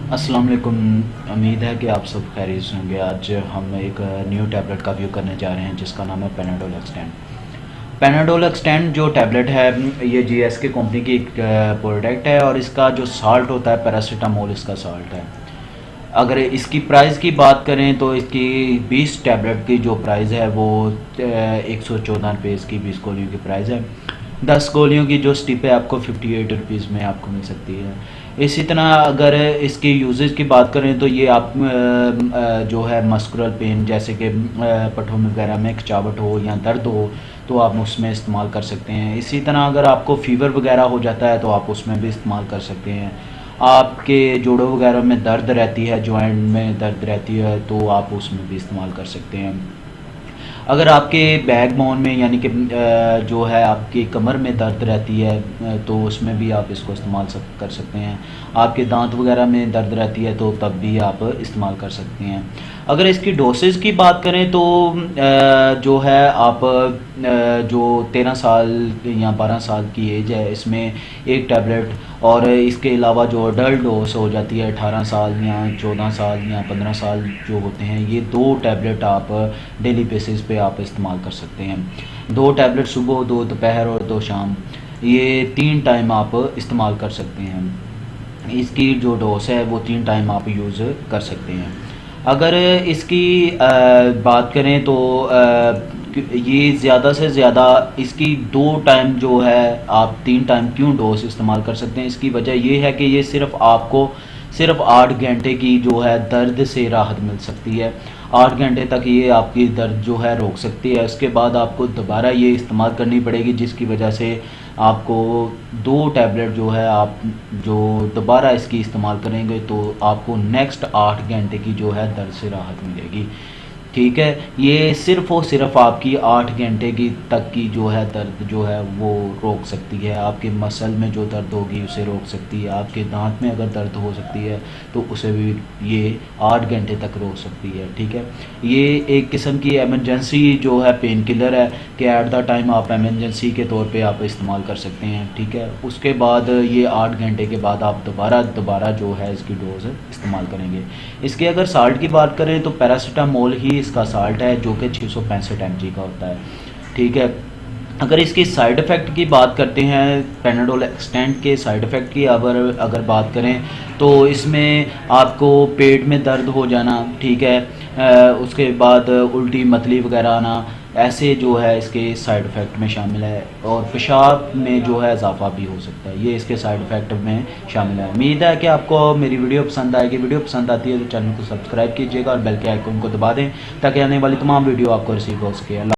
अस्सलाम वालेकुम। उम्मीद है कि आप सब खैरियत से होंगे। आज हम एक न्यू टैबलेट का व्यू करने जा रहे हैं जिसका नाम है पेनाडोल एक्सटेंड। पेनाडोल एक्सटेंड जो टैबलेट है ये जीएसके कंपनी की एक प्रोडक्ट है और इसका जो साल्ट होता है पैरासीटामोल इसका साल्ट है। अगर इसकी प्राइस की बात करें तो इसकी 20 टैबलेट की जो प्राइस है वो 114 रुपये इसकी 20 गोलियों की प्राइस है। 10 गोलियों की जो स्टिप है आपको 58 रुपीज़ में आपको मिल सकती है। इसी तरह अगर इसके यूजेस की बात करें तो ये आप जो है मस्कुलर पेन जैसे कि पट्टों में वगैरह में खिंचावट हो या दर्द हो तो आप उसमें इस्तेमाल कर सकते हैं। इसी तरह अगर आपको फ़ीवर वगैरह हो जाता है तो आप उसमें भी इस्तेमाल कर सकते हैं। आपके जोड़ों वगैरह में दर्द रहती है, जॉइंट में दर्द रहती है तो आप उसमें भी इस्तेमाल कर सकते हैं। अगर आपके बैक बोन में यानी कि जो है आपकी कमर में दर्द रहती है तो उसमें भी आप इसको इस्तेमाल कर सकते हैं। आपके दांत वगैरह में दर्द रहती है तो तब भी आप इस्तेमाल कर सकते हैं। अगर इसकी डोसेज की बात करें तो जो है आप जो 13 साल या 12 साल की एज है इसमें एक टैबलेट, और इसके अलावा जो अडल्ट डोज हो जाती है 18 साल या 14 साल या 15 साल जो होते हैं, ये 2 टैबलेट आप डेली बेसिस पे आप इस्तेमाल कर सकते हैं। 2 टैबलेट सुबह, 2 दोपहर और 2 शाम, ये 3 टाइम आप इस्तेमाल कर सकते हैं। इसकी जो डोज है वो 3 टाइम आप यूज़ कर सकते हैं। अगर इसकी बात करें तो ये ज़्यादा से ज़्यादा इसकी 2 टाइम जो है आप 3 टाइम क्यों डोज इस्तेमाल कर सकते हैं, इसकी वजह ये है कि ये सिर्फ 8 घंटे की जो है दर्द से राहत मिल सकती है। 8 घंटे तक ये आपकी दर्द जो है रोक सकती है। उसके बाद आपको दोबारा ये इस्तेमाल करनी पड़ेगी जिसकी वजह से आपको 2 टैबलेट जो है आप जो दोबारा इसकी इस्तेमाल करेंगे तो आपको नेक्स्ट 8 घंटे की जो है दर्द से राहत मिलेगी। ठीक है, ये सिर्फ़ और सिर्फ आपकी 8 घंटे की तक की जो है दर्द जो है वो रोक सकती है। आपके मसल में जो दर्द होगी उसे रोक सकती है। आपके दांत में अगर दर्द हो सकती है तो उसे भी ये 8 घंटे तक रोक सकती है। ठीक है, ये एक किस्म की एमरजेंसी जो है पेन किलर है कि एट द टाइम आप एमरजेंसी के तौर पे आप इस्तेमाल कर सकते हैं। ठीक है, उसके बाद ये 8 घंटे के बाद आप दोबारा जो है इसकी डोज इस्तेमाल करेंगे। इसके अगर साल्ट की बात करें तो पैरासीटामोल ही इसका साल्ट है जो कि 665 mg का होता है। ठीक है, अगर इसकी साइड इफ़ेक्ट की बात करते हैं, पेनाडोल एक्सटेंड के साइड इफ़ेक्ट की अगर बात करें तो इसमें आपको पेट में दर्द हो जाना, ठीक है, उसके बाद उल्टी मतली वगैरह आना, ऐसे जो है इसके साइड इफ़ेक्ट में शामिल है। और पेशाब में जो है इजाफा भी हो सकता है, ये इसके साइड इफ़ेक्ट में शामिल है। उम्मीद है कि आपको मेरी वीडियो पसंद आएगी। वीडियो पसंद आती है तो चैनल को सब्सक्राइब कीजिएगा और बेल के आइकन को दबा दें ताकि आने वाली तमाम वीडियो आपको रिसीव हो सके।